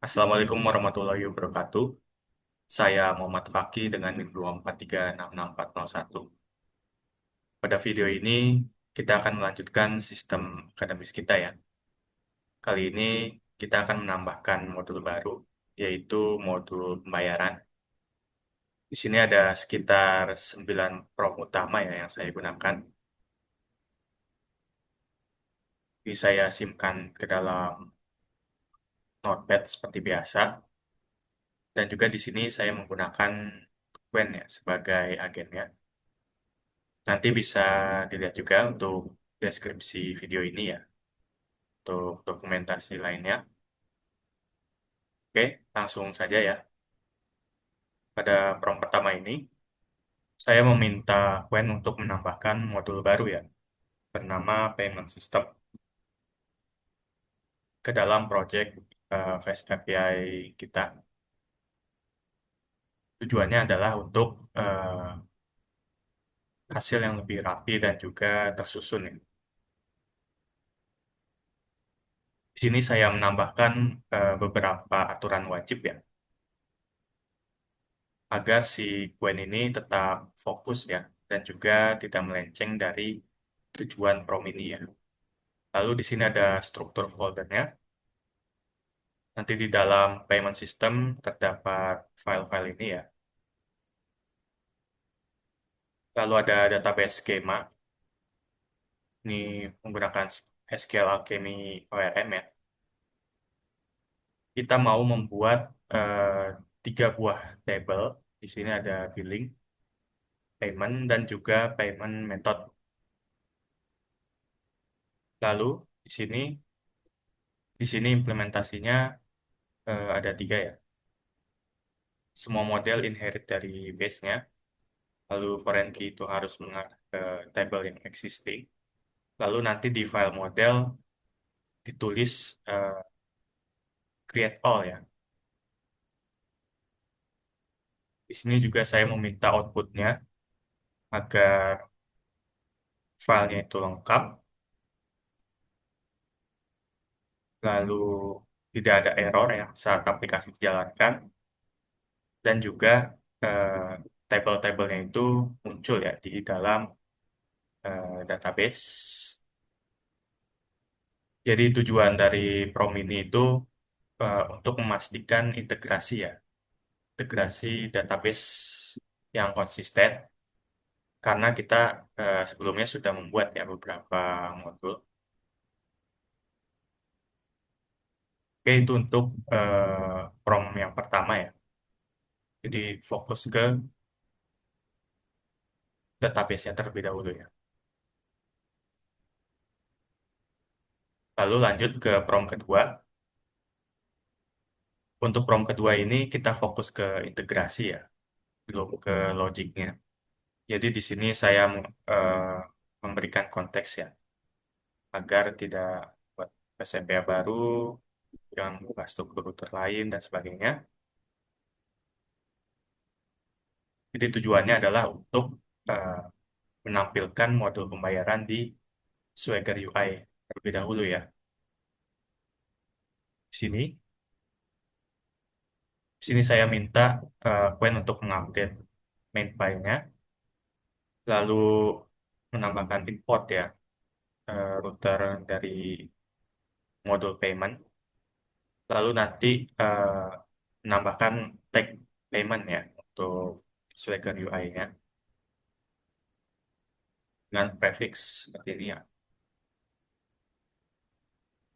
Assalamualaikum warahmatullahi wabarakatuh. Saya Muhammad Fakih dengan NIM 243666401. Pada video ini, kita akan melanjutkan sistem akademis kita ya. Kali ini kita akan menambahkan modul baru, yaitu modul pembayaran. Di sini ada sekitar 9 prompt utama ya yang saya gunakan. Ini saya simpan ke dalam notepad seperti biasa. Dan juga di sini saya menggunakan Qwen ya sebagai agennya. Nanti bisa dilihat juga untuk deskripsi video ini ya, untuk dokumentasi lainnya. Oke, langsung saja ya. Pada prompt pertama ini, saya meminta Qwen untuk menambahkan modul baru ya, bernama Payment System ke dalam project Fast API kita. Tujuannya adalah untuk hasil yang lebih rapi dan juga tersusun ya. Di sini saya menambahkan beberapa aturan wajib ya, agar si Gwen ini tetap fokus ya dan juga tidak melenceng dari tujuan prom ini ya. Lalu di sini ada struktur foldernya. Nanti di dalam payment system terdapat file-file ini ya. Lalu ada database skema. Ini menggunakan SQL Alchemy ORM ya. Kita mau membuat tiga buah table. Di sini ada billing, payment, dan juga payment method. Lalu di sini implementasinya ada tiga ya. Semua model inherit dari base-nya. Lalu foreign key itu harus mengarah ke table yang existing. Lalu nanti di file model ditulis create all ya. Di sini juga saya meminta outputnya agar filenya itu lengkap. Lalu tidak ada error ya saat aplikasi dijalankan. Dan juga table-tablenya itu muncul ya di dalam database. Jadi tujuan dari prom ini itu untuk memastikan integrasi ya, integrasi database yang konsisten, karena kita sebelumnya sudah membuat ya beberapa modul. Oke, itu untuk prom yang pertama ya. Jadi fokus ke database-nya terlebih dahulu ya. Lalu lanjut ke prom kedua. Untuk prom kedua ini kita fokus ke integrasi ya, belum ke logiknya. Jadi di sini saya eh, memberikan konteks ya, agar tidak buat PCBA baru, yang buka struktur router lain dan sebagainya. Jadi tujuannya adalah untuk eh, menampilkan modul pembayaran di Swagger UI terlebih dahulu ya. Di sini saya minta Quen untuk mengupdate main file-nya, lalu menambahkan import ya router dari modul payment, lalu nanti eh, menambahkan tag payment ya untuk Swagger UI-nya dengan prefix seperti ini ya.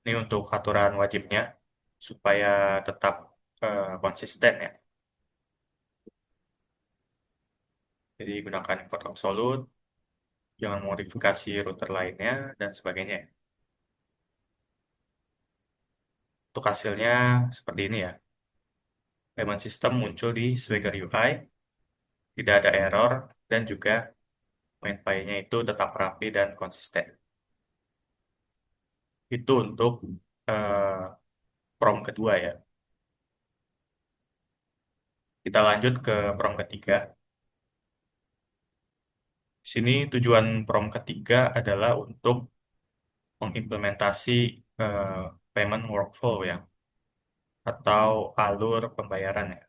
Ini untuk aturan wajibnya supaya tetap konsisten ya. Jadi gunakan import absolute, jangan modifikasi router lainnya dan sebagainya ya. Untuk hasilnya seperti ini ya. Payment system muncul di Swagger UI, tidak ada error dan juga main file-nya itu tetap rapi dan konsisten. Itu untuk eh, prom kedua ya. Kita lanjut ke prom ketiga. Di sini tujuan prom ketiga adalah untuk mengimplementasi eh, payment workflow ya, atau alur pembayaran ya.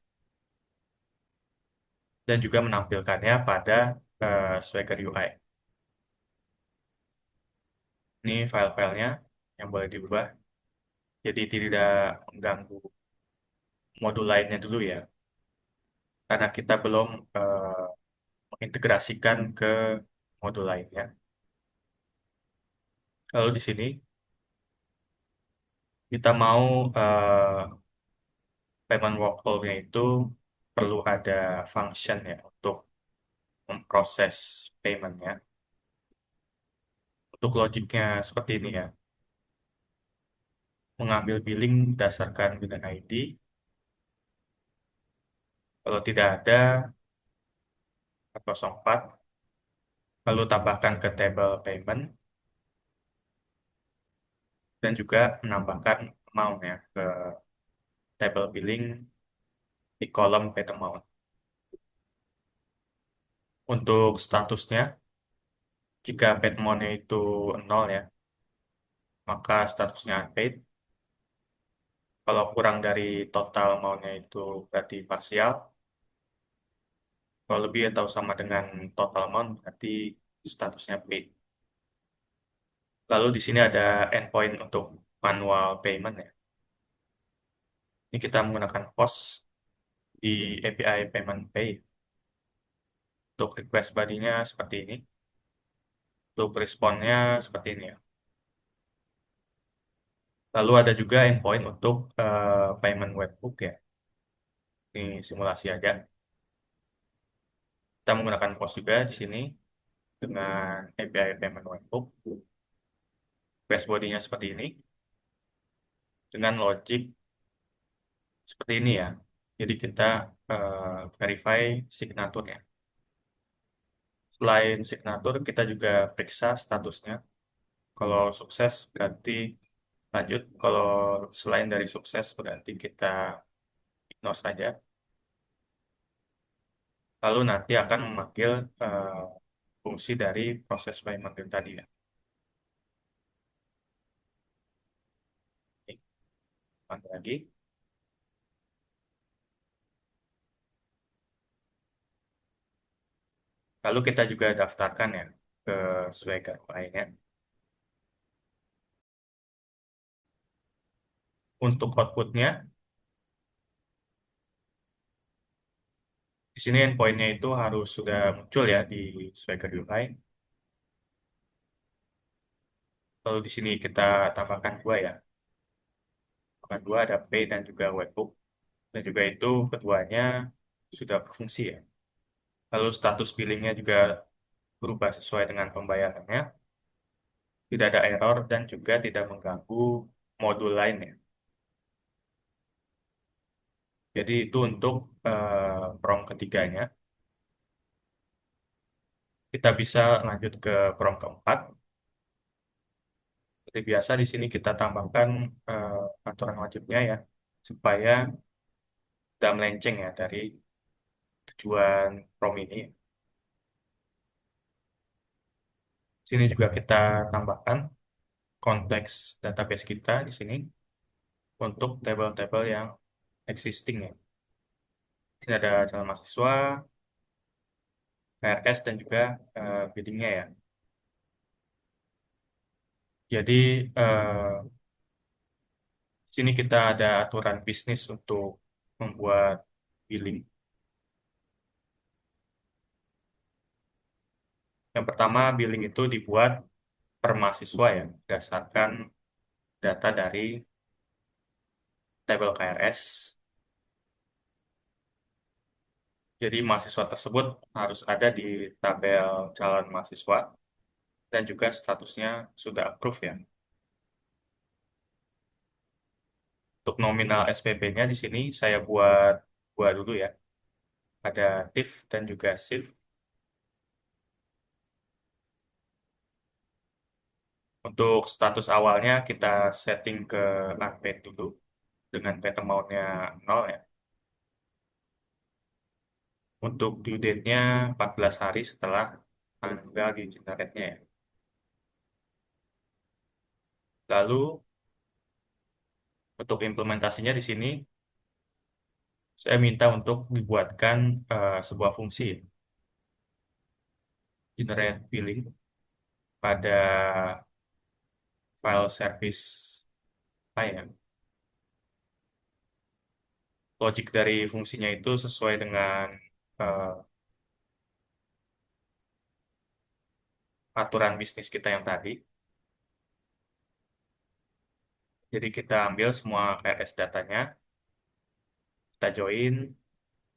Dan juga menampilkannya pada Swagger UI. Ini file-filenya yang boleh diubah. Jadi tidak mengganggu modul lainnya dulu ya. Karena kita belum eh, mengintegrasikan ke modul lainnya. Lalu di sini kita mau payment workflow-nya itu perlu ada function ya untuk memproses payment-nya. Untuk logiknya seperti ini ya. Mengambil billing berdasarkan billing ID. Kalau tidak ada 404, lalu tambahkan ke table payment dan juga menambahkan amount ya ke table billing di kolom paid amount. Untuk statusnya, jika paid amount-nya itu 0 ya, maka statusnya unpaid. Kalau kurang dari total amount-nya itu berarti parsial. Kalau lebih atau sama dengan total amount berarti statusnya paid. Lalu di sini ada endpoint untuk manual payment ya. Ini kita menggunakan POS di API Payment Pay. Untuk request body-nya seperti ini. Untuk responnya seperti ini ya. Lalu ada juga endpoint untuk payment webhook ya. Ini simulasi aja. Kita menggunakan POS juga di sini dengan API Payment Webhook. Request body-nya seperti ini. Dengan logic seperti ini ya. Jadi kita verify signaturnya. Selain signatur, kita juga periksa statusnya. Kalau sukses berarti lanjut. Kalau selain dari sukses berarti kita ignore saja. Lalu nanti akan memanggil fungsi dari proses payment yang tadi ya. Ini, panggil lagi. Lalu kita juga daftarkan ya ke Swagger lainnya. Untuk outputnya, di sini endpoint-nya itu harus sudah muncul ya di Swagger UI. Lalu di sini kita tambahkan dua ya. Tambahkan dua ada Pay dan juga Webhook. Dan juga itu keduanya sudah berfungsi ya. Lalu status billingnya juga berubah sesuai dengan pembayarannya. Tidak ada error dan juga tidak mengganggu modul lainnya. Jadi itu untuk prompt ketiganya. Kita bisa lanjut ke prompt keempat. Seperti biasa di sini kita tambahkan aturan wajibnya ya, supaya tidak melenceng ya dari tujuan prom ini. Sini juga kita tambahkan konteks database kita di sini untuk tabel-tabel yang existing ya. Di sini ada calon mahasiswa, PRS dan juga biddingnya ya. Jadi di sini kita ada aturan bisnis untuk membuat billing. Yang pertama, billing itu dibuat per mahasiswa ya, berdasarkan data dari tabel KRS. Jadi mahasiswa tersebut harus ada di tabel calon mahasiswa dan juga statusnya sudah approve ya. Untuk nominal SPP-nya di sini saya buat dulu ya. Ada TIF dan juga SIF. Untuk status awalnya kita setting ke unpaid dulu dengan paid amount-nya 0 ya. Untuk due date-nya 14 hari setelah tanggal di generate-nya ya. Lalu untuk implementasinya di sini Saya minta untuk dibuatkan sebuah fungsi generate billing pada file service saya. Logik dari fungsinya itu sesuai dengan eh, aturan bisnis kita yang tadi. Jadi kita ambil semua KRS datanya, kita join,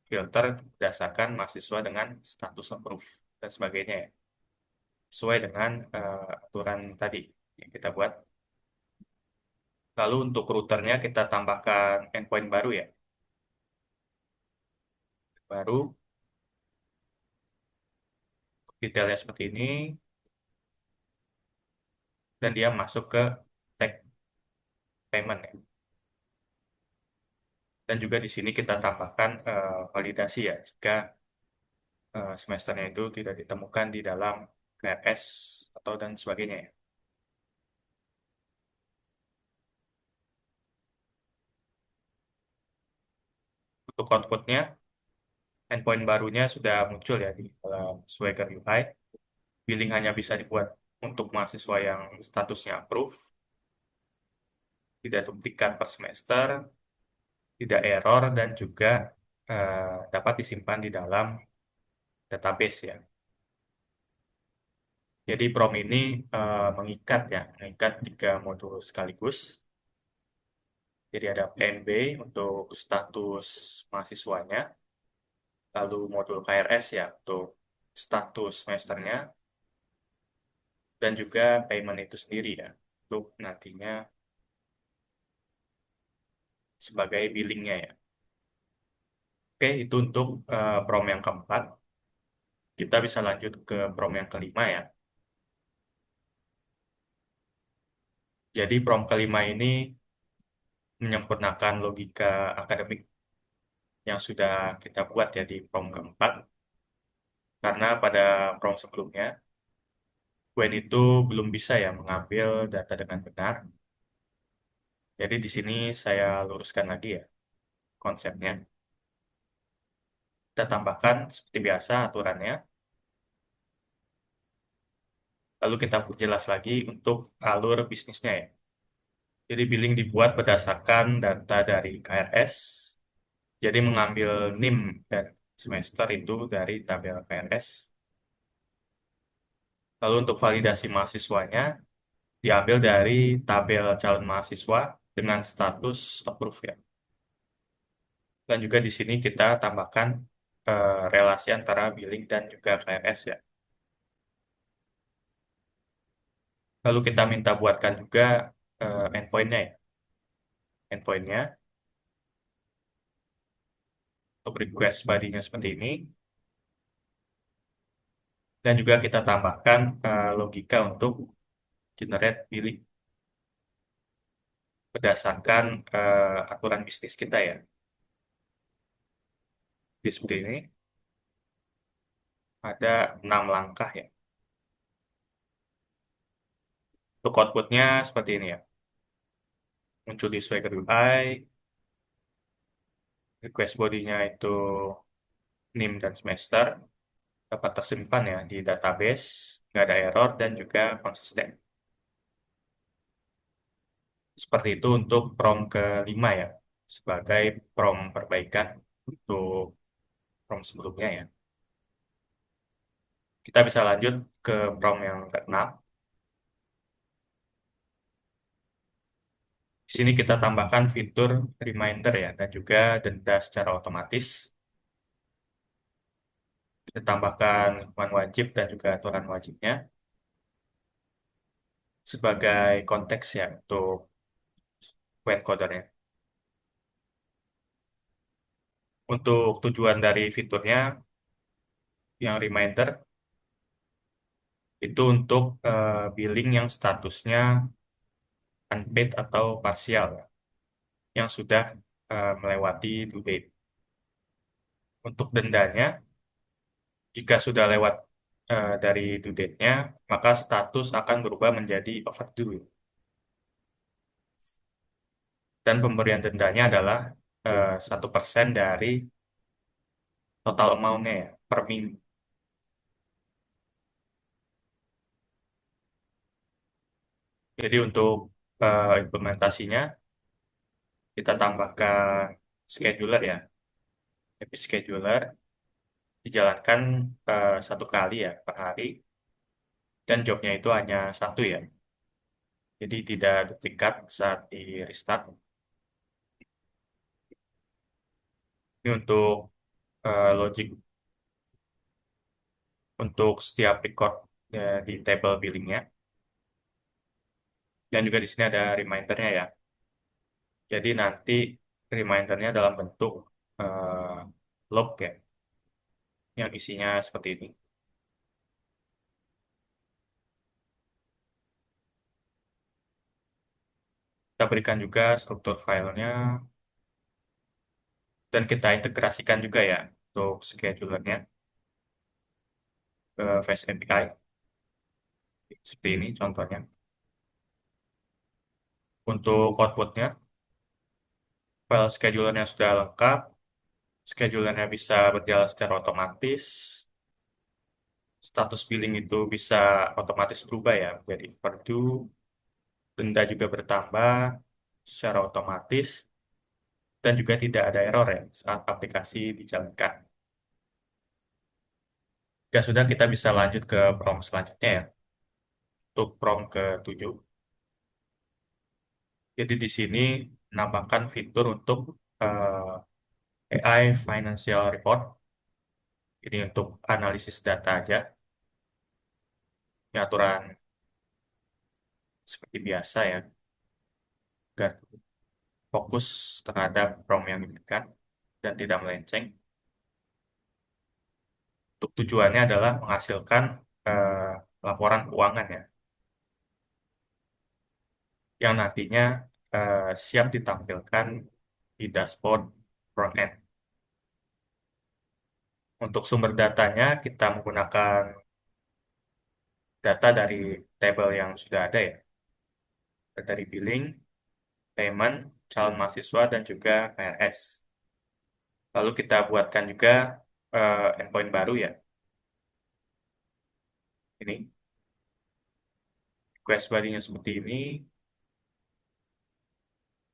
filter berdasarkan mahasiswa dengan status approve dan sebagainya ya. Sesuai dengan aturan tadi yang kita buat. Lalu untuk routernya kita tambahkan endpoint baru ya. Baru detailnya seperti ini dan dia masuk ke tag payment ya. Dan juga di sini kita tambahkan validasi ya jika semesternya itu tidak ditemukan di dalam KRS atau dan sebagainya ya. Untuk outputnya, endpoint barunya sudah muncul ya di dalam Swagger UI. Billing hanya bisa dibuat untuk mahasiswa yang statusnya approve, tidak duplikat per semester, tidak error, dan juga dapat disimpan di dalam database ya. Jadi prom ini mengikat ya, mengikat tiga modul sekaligus. Jadi ada PNB untuk status mahasiswanya, lalu modul KRS ya untuk status semesternya, dan juga payment itu sendiri ya, untuk nantinya sebagai billingnya ya. Oke, itu untuk prom yang keempat. Kita bisa lanjut ke prom yang kelima ya. Jadi prom kelima ini menyempurnakan logika akademik yang sudah kita buat ya di prom keempat. Karena pada prom sebelumnya, Gwen itu belum bisa ya mengambil data dengan benar. Jadi di sini saya luruskan lagi ya konsepnya. Kita tambahkan seperti biasa aturannya. Lalu kita jelas lagi untuk alur bisnisnya ya. Jadi billing dibuat berdasarkan data dari KRS. Jadi mengambil NIM dan semester itu dari tabel KRS. Lalu untuk validasi mahasiswanya diambil dari tabel calon mahasiswa dengan status approve ya. Dan juga di sini kita tambahkan relasi antara billing dan juga KRS ya. Lalu kita minta buatkan juga endpoint-nya ya. Endpoint-nya untuk request body-nya seperti ini. Dan juga kita tambahkan logika untuk generate billing berdasarkan aturan bisnis kita ya. Jadi seperti ini ada 6 langkah ya. Untuk outputnya seperti ini ya. Muncul di Swagger UI, request body-nya itu NIM dan semester, dapat tersimpan ya di database, nggak ada error dan juga konsisten. Seperti itu untuk prom kelima ya, sebagai prom perbaikan untuk prom sebelumnya ya. Kita bisa lanjut ke prom yang keenam. Di sini kita tambahkan fitur reminder ya, dan juga denda secara otomatis. Kita tambahkan hukuman wajib dan juga aturan wajibnya sebagai konteks ya untuk encodernya. Untuk tujuan dari fiturnya yang reminder itu untuk billing yang statusnya unpaid atau parsial ya, yang sudah melewati due date. Untuk dendanya, jika sudah lewat dari due date-nya, maka status akan berubah menjadi overdue. Dan pemberian dendanya adalah 1% dari total amount-nya ya per minggu. Jadi untuk implementasinya kita tambahkan scheduler ya, tapi scheduler dijalankan satu kali ya per hari dan jobnya itu hanya satu ya. Jadi tidak duplikat saat di restart. Ini untuk logic untuk setiap record di table billingnya. Dan juga di sini ada remindernya ya. Jadi nanti remindernya dalam bentuk log ya, yang isinya seperti ini. Kita berikan juga struktur filenya dan kita integrasikan juga ya untuk schedulernya ke Fast API. Seperti ini contohnya. Untuk outputnya, file schedulernya sudah lengkap, schedulernya bisa berjalan secara otomatis, status billing itu bisa otomatis berubah ya, jadi overdue, denda juga bertambah secara otomatis, dan juga tidak ada error ya saat aplikasi dijalankan. Ya sudah, kita bisa lanjut ke prompt selanjutnya ya, untuk prompt ke-7. Jadi di sini menambahkan fitur untuk AI Financial Report. Ini untuk analisis data aja. Ini aturan seperti biasa ya, agar fokus terhadap prompt yang diberikan dan tidak melenceng. Untuk tujuannya adalah menghasilkan laporan keuangan ya, yang nantinya siap ditampilkan di dashboard front end. Untuk sumber datanya, kita menggunakan data dari tabel yang sudah ada ya, dari billing, payment, calon mahasiswa, dan juga PRS. Lalu kita buatkan juga endpoint baru ya, ini request body-nya seperti ini.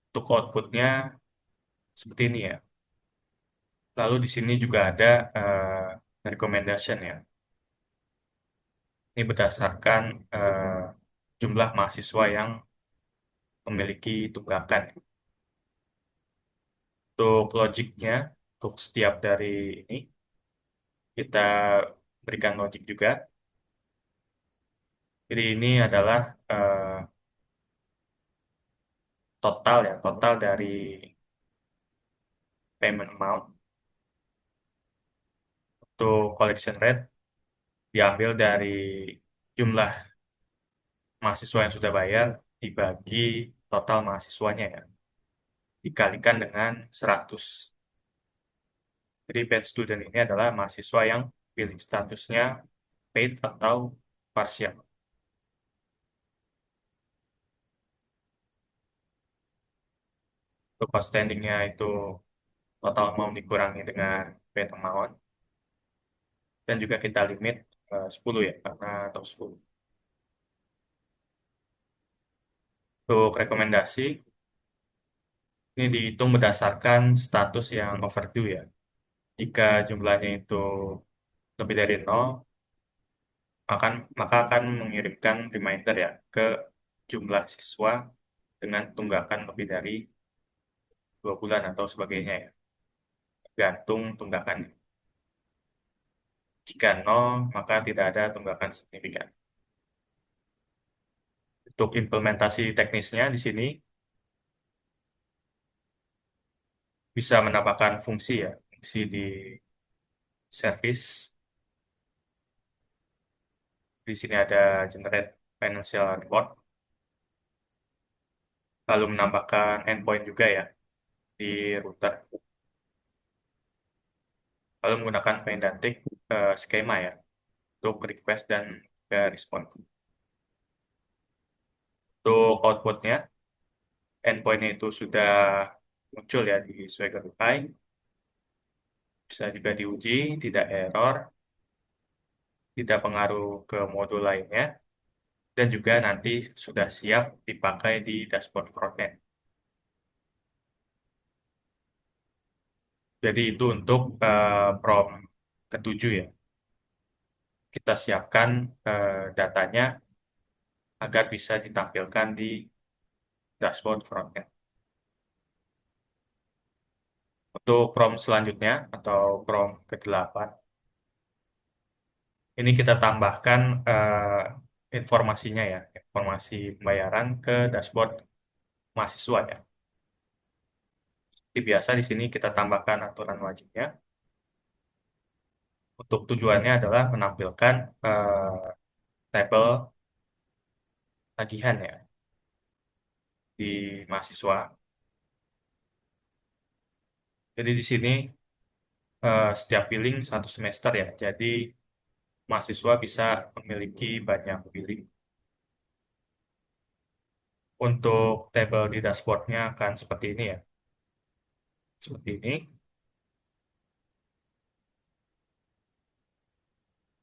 Untuk outputnya seperti ini ya. Lalu di sini juga ada recommendation ya. Ini berdasarkan jumlah mahasiswa yang memiliki tunggakan. Untuk logiknya, untuk setiap dari ini, kita berikan logik juga. Jadi ini adalah total ya, total dari payment amount. Untuk collection rate diambil dari jumlah mahasiswa yang sudah bayar dibagi total mahasiswanya ya, dikalikan dengan 100. Jadi paid student ini adalah mahasiswa yang billing statusnya paid atau partial. Untuk outstandingnya itu total amount dikurangi dengan paid amount. Dan juga kita limit 10 ya, karena atau 10. Untuk rekomendasi, ini dihitung berdasarkan status yang overdue ya. Jika jumlahnya itu lebih dari 0, maka akan mengirimkan reminder ya ke jumlah siswa dengan tunggakan lebih dari 2 bulan atau sebagainya ya, gantung tunggakan. Jika 0, maka tidak ada tunggakan signifikan. Untuk implementasi teknisnya di sini bisa menambahkan fungsi ya, fungsi di service. Di sini ada generate financial report, lalu menambahkan endpoint juga ya di router, lalu menggunakan pedantic schema ya untuk request dan respon. Untuk outputnya, endpointnya itu sudah muncul ya di Swagger UI. Bisa juga diuji, tidak error, tidak pengaruh ke modul lainnya, dan juga nanti sudah siap dipakai di dashboard frontend. Jadi itu untuk prompt ketujuh ya. Kita siapkan datanya agar bisa ditampilkan di dashboard frontend. Untuk prompt selanjutnya atau prompt ke-8, ini kita tambahkan informasinya ya, informasi pembayaran ke dashboard mahasiswa ya. Seperti biasa di sini kita tambahkan aturan wajibnya. Untuk tujuannya adalah menampilkan tabel tagihan ya di mahasiswa. Jadi di sini setiap billing 1 semester ya. Jadi mahasiswa bisa memiliki banyak billing. Untuk tabel di dashboardnya akan seperti ini ya. Seperti ini.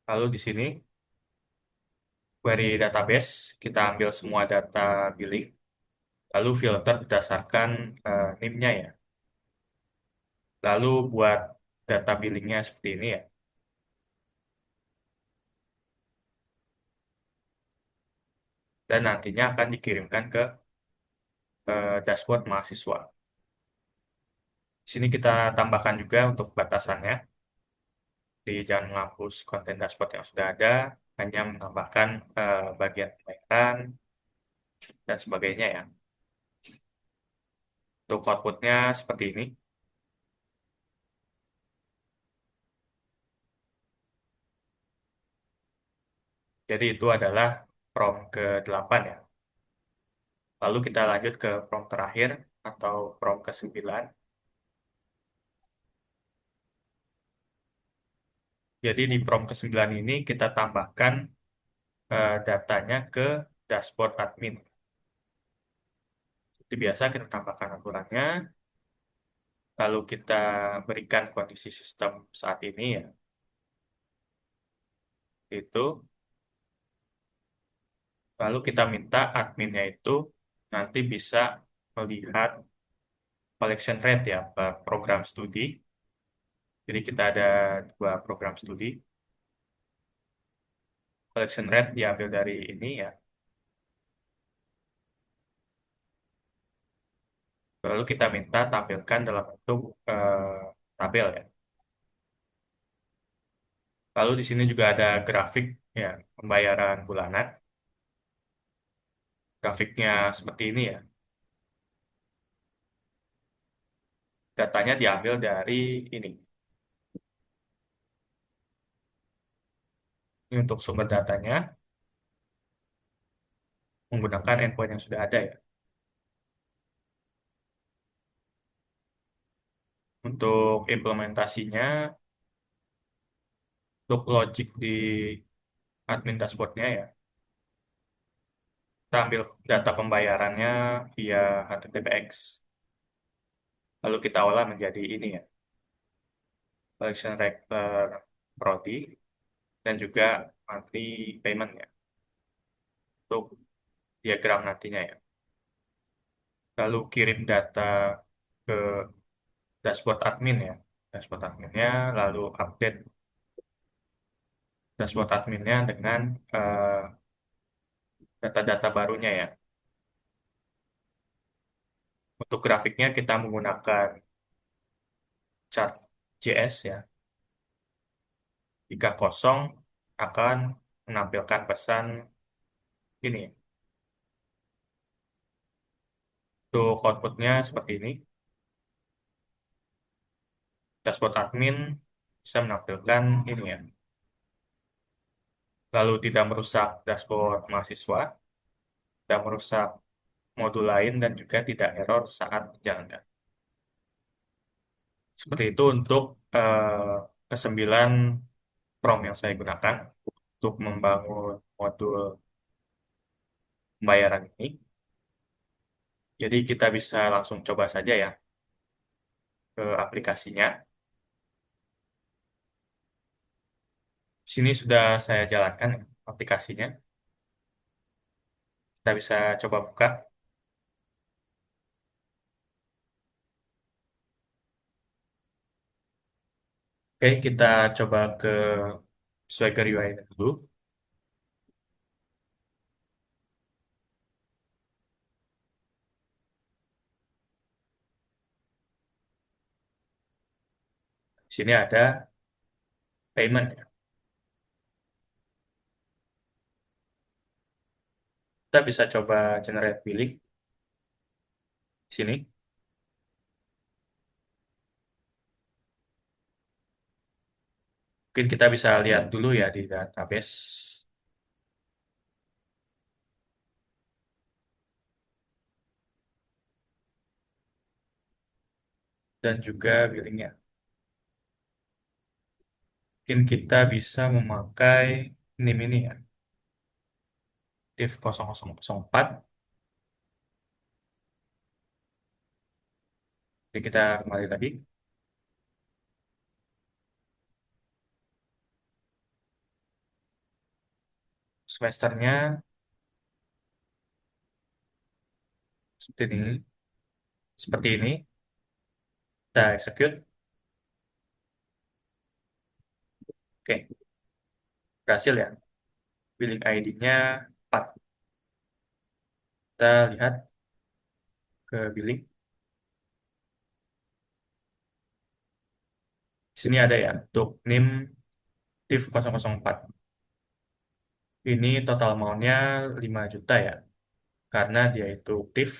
Lalu di sini query database, kita ambil semua data billing, lalu filter berdasarkan NIM-nya ya. Lalu buat data billingnya seperti ini ya. Dan nantinya akan dikirimkan ke dashboard mahasiswa. Di sini kita tambahkan juga untuk batasannya. Jadi jangan menghapus konten dashboard yang sudah ada, hanya menambahkan bagian pembayaran dan sebagainya ya. Untuk outputnya seperti ini. Jadi itu adalah prompt ke-8 ya. Lalu kita lanjut ke prompt terakhir atau prompt ke-9. Jadi di prompt ke-9 ini kita tambahkan datanya ke dashboard admin. Seperti biasa kita tambahkan aturannya, lalu kita berikan kondisi sistem saat ini ya. Itu, lalu kita minta adminnya itu nanti bisa melihat collection rate ya per program studi. Jadi kita ada 2 program studi. Collection rate diambil dari ini ya. Lalu kita minta tampilkan dalam bentuk tabel ya. Lalu di sini juga ada grafik ya, pembayaran bulanan. Grafiknya seperti ini ya. Datanya diambil dari ini. Ini untuk sumber datanya menggunakan endpoint yang sudah ada ya. Untuk implementasinya, untuk logic di admin dashboardnya ya, kita ambil data pembayarannya via HTTPX. Lalu kita olah menjadi ini ya, collection rate per prodi dan juga monthly payment ya, untuk diagram nantinya ya. Lalu kirim data ke dashboard admin ya, dashboard adminnya, lalu update dashboard adminnya dengan data-data barunya ya. Untuk grafiknya kita menggunakan chart JS ya. Jika kosong akan menampilkan pesan ini. Untuk outputnya seperti ini. Dashboard admin bisa menampilkan ini ya. Lalu tidak merusak dashboard mahasiswa, tidak merusak modul lain, dan juga tidak error saat dijalankan. Seperti itu untuk kesembilan prompt yang saya gunakan untuk membangun modul pembayaran ini. Jadi kita bisa langsung coba saja ya. ke aplikasinya. Sini sudah saya jalankan ya, aplikasinya. Kita bisa coba buka. Oke, kita coba ke Swagger UI dulu. Di sini ada payment ya. Kita bisa coba generate billing di sini. Mungkin kita bisa lihat dulu ya di database dan juga billingnya. Mungkin kita bisa memakai NIM ini ya, div 0004. Jadi kita kembali lagi. Semesternya seperti ini. Seperti ini. Kita execute. Oke, berhasil ya. Billing ID-nya 4. Kita lihat ke billing. Di sini ada ya, untuk NIM div 004. Ini total amount-nya 5 juta ya. Karena dia itu TIF,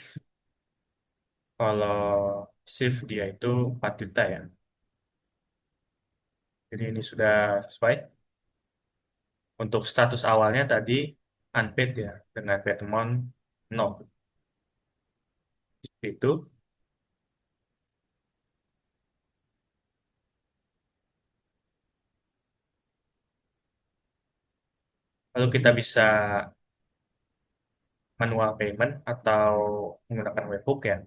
kalau shift dia itu 4 juta ya. Jadi ini sudah sesuai. Untuk status awalnya tadi unpaid ya, dengan paid amount 0. Itu. Lalu kita bisa manual payment atau menggunakan webhook ya.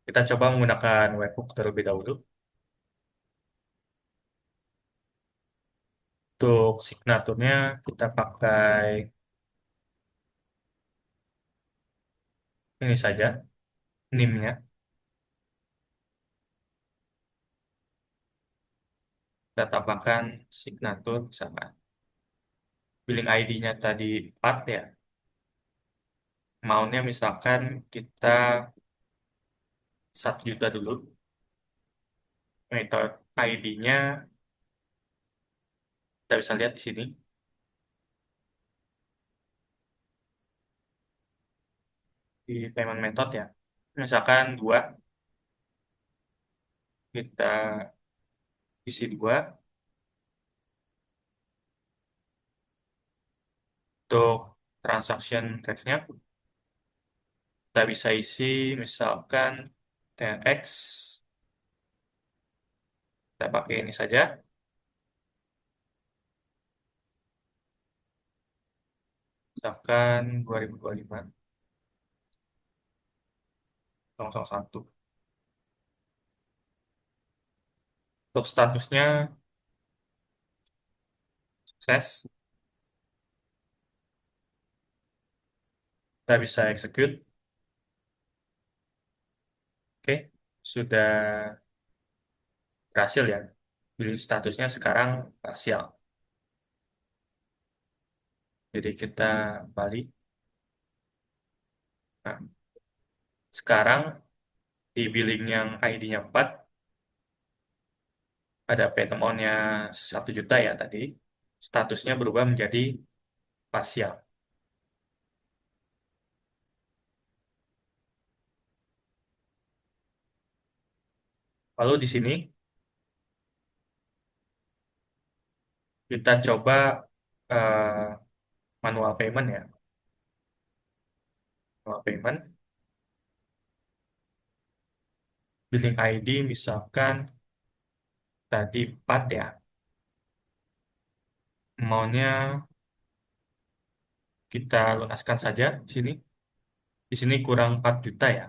Kita coba menggunakan webhook terlebih dahulu. Untuk signaturnya kita pakai ini saja, NIM-nya. Kita tambahkan signatur misalkan. Billing ID-nya tadi 4 ya. Maunya misalkan kita 1 juta dulu. Metode ID-nya kita bisa lihat di sini. Di payment method ya. Misalkan 2, kita isi 2. Untuk transaction rate-nya kita bisa isi misalkan 10x. Kita pakai ini saja. Misalkan 2025 001. Untuk statusnya sukses. Kita bisa execute. Oke, sudah berhasil ya. Billing statusnya sekarang parsial. Jadi kita balik. Nah, sekarang di billing yang ID-nya 4, ada pay amount-nya 1 juta ya tadi. Statusnya berubah menjadi parsial. Lalu di sini kita coba eh, manual payment ya. Manual payment, billing ID misalkan tadi 4 ya. Maunya kita lunaskan saja di sini. Di sini kurang 4 juta ya.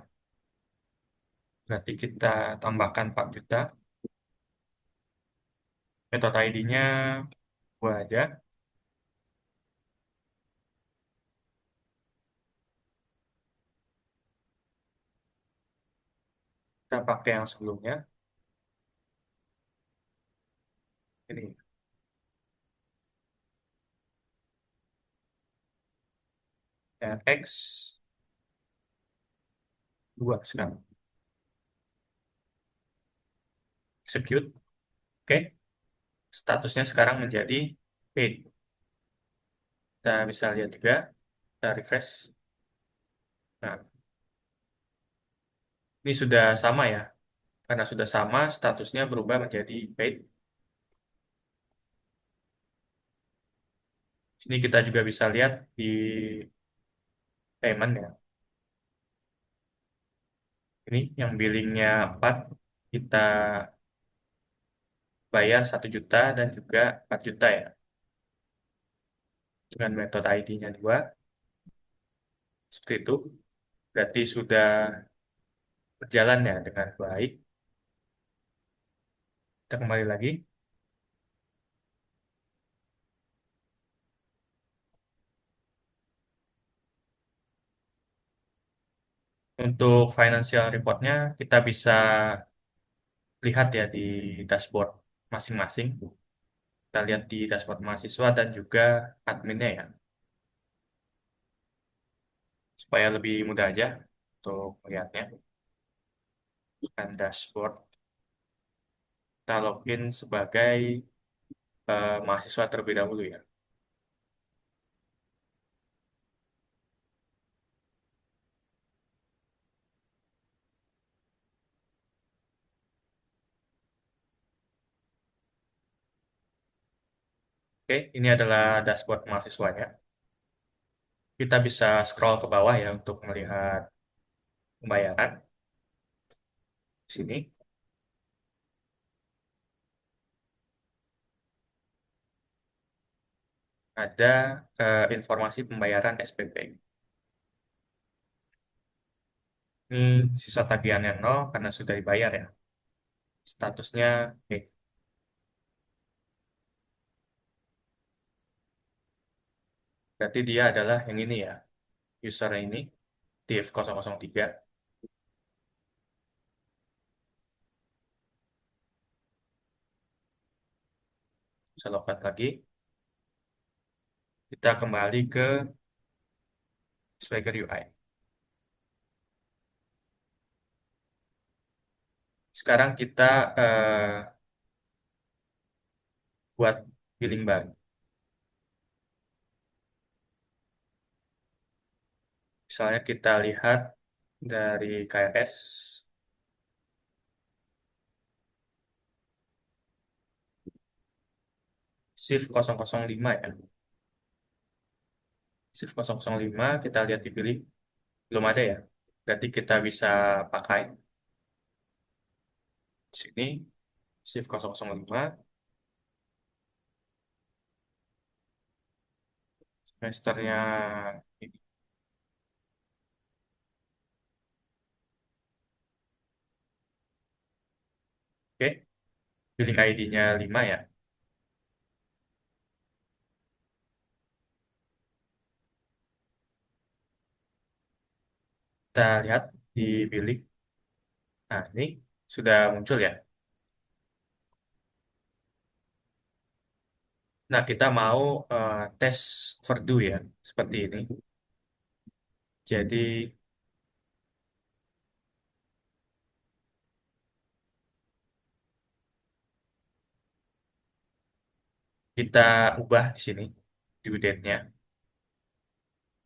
Berarti kita tambahkan 4 juta. Metode ID-nya gua aja. Kita pakai yang sebelumnya. Ini ya, X2 sekarang. Execute. Oke. Statusnya sekarang menjadi paid. Kita bisa lihat juga. Kita refresh. Nah, ini sudah sama ya. Karena sudah sama, statusnya berubah menjadi paid. Ini kita juga bisa lihat di payment ya. Ini yang billingnya 4, kita bayar 1 juta dan juga 4 juta ya. Dengan metode ID-nya 2. Seperti itu. Berarti sudah berjalan ya dengan baik. Kita kembali lagi. Untuk financial report-nya, kita bisa lihat ya di dashboard masing-masing. Kita lihat di dashboard mahasiswa dan juga adminnya ya. Supaya lebih mudah aja untuk melihatnya. Dan dashboard, kita login sebagai mahasiswa terlebih dahulu ya. Oke, ini adalah dashboard mahasiswanya. Kita bisa scroll ke bawah ya untuk melihat pembayaran. Sini ada informasi pembayaran SPP. Ini sisa tagihannya nol karena sudah dibayar ya. Statusnya oke. Berarti dia adalah yang ini ya. User ini, TF003. Saya login lagi. Kita kembali ke Swagger UI. Sekarang kita buat billing baru. Misalnya kita lihat dari KRS Shift 005 ya. Shift 005 kita lihat di billing. Belum ada ya. Berarti kita bisa pakai di sini Shift 005 semesternya ini. Oke, billing ID-nya 5 ya. Kita lihat di billing. Nah, ini sudah muncul ya. Nah, kita mau tes overdue ya, seperti ini. Jadi, kita ubah di sini due date-nya.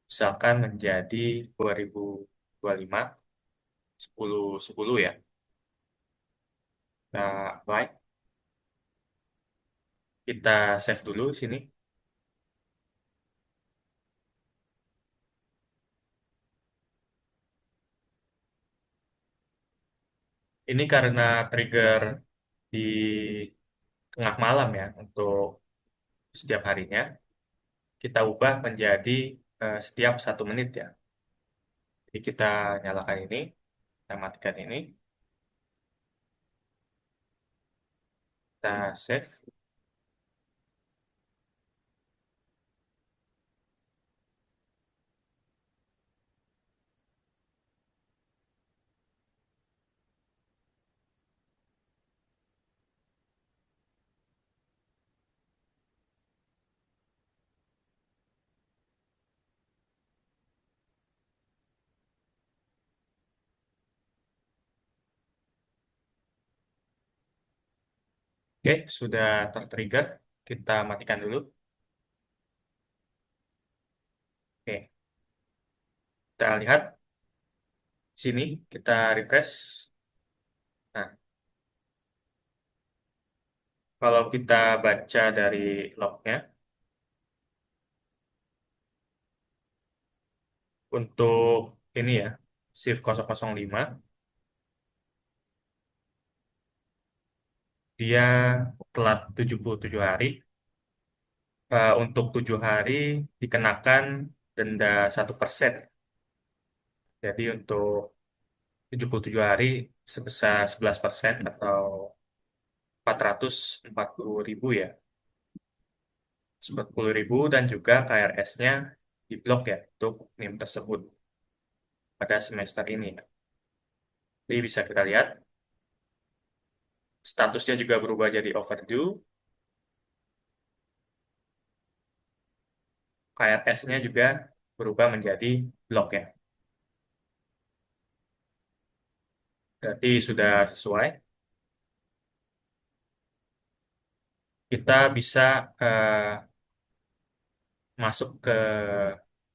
Misalkan menjadi 2025, 10/10 ya. Nah, baik. Kita save dulu sini. Ini karena trigger di tengah malam ya, untuk setiap harinya. Kita ubah menjadi setiap 1 menit ya. Jadi kita nyalakan ini, kita matikan ini. Kita save. Oke, sudah tertrigger. Kita matikan dulu. Oke, kita lihat sini, kita refresh. Nah, kalau kita baca dari lognya, untuk ini ya, shift 005, dia telat 77 hari. Untuk 7 hari dikenakan denda 1%. Jadi untuk 77 hari sebesar 11% atau 440.000 ya. 40.000 dan juga KRS-nya diblok ya untuk NIM tersebut pada semester ini. Jadi bisa kita lihat statusnya juga berubah jadi overdue, KRS-nya juga berubah menjadi blok ya. Berarti sudah sesuai. Kita bisa masuk ke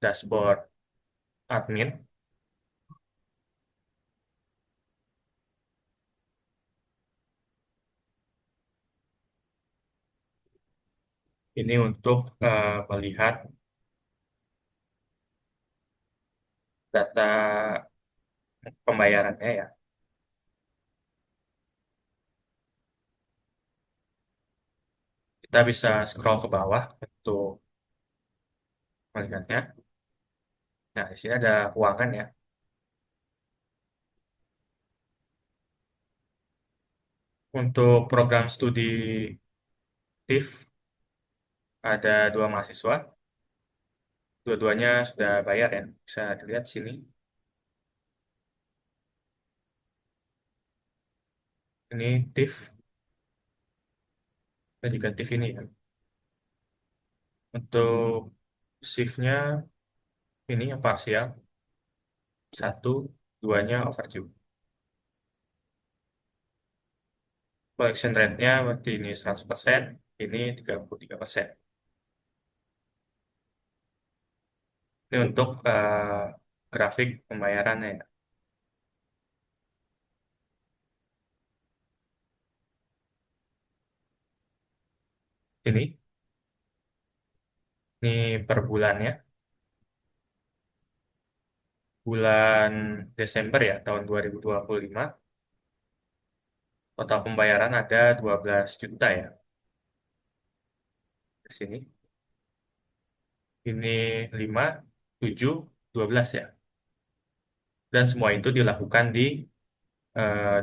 dashboard admin. Ini untuk melihat data pembayarannya ya. Kita bisa scroll ke bawah untuk melihatnya. Nah, di sini ada keuangan ya. Untuk program studi TIF ada dua mahasiswa. Dua-duanya sudah bayar ya. Bisa dilihat sini. Ini TIF dan juga TIF ini ya. Untuk shift-nya ini yang parsial. Satu, duanya overdue. Collection rate-nya berarti ini 100%, ini 33%. Ini untuk grafik pembayarannya ya. Ini per bulannya. Bulan Desember ya, tahun 2025. Total pembayaran ada 12 juta ya di sini. Ini 5, 7, 12 ya. Dan semua itu dilakukan di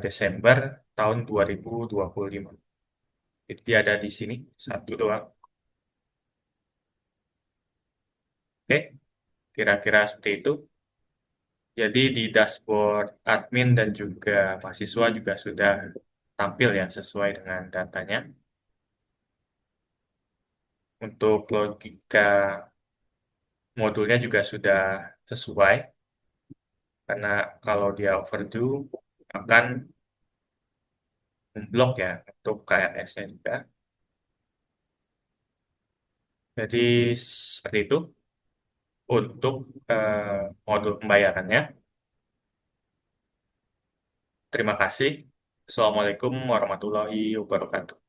Desember tahun 2025. Jadi ada di sini satu doang. Oke, kira-kira seperti itu. Jadi di dashboard admin dan juga mahasiswa juga sudah tampil ya sesuai dengan datanya. Untuk logika modulnya juga sudah sesuai karena kalau dia overdue akan memblok ya untuk KRS-nya juga. Jadi seperti itu untuk modul pembayarannya. Terima kasih. Assalamualaikum warahmatullahi wabarakatuh.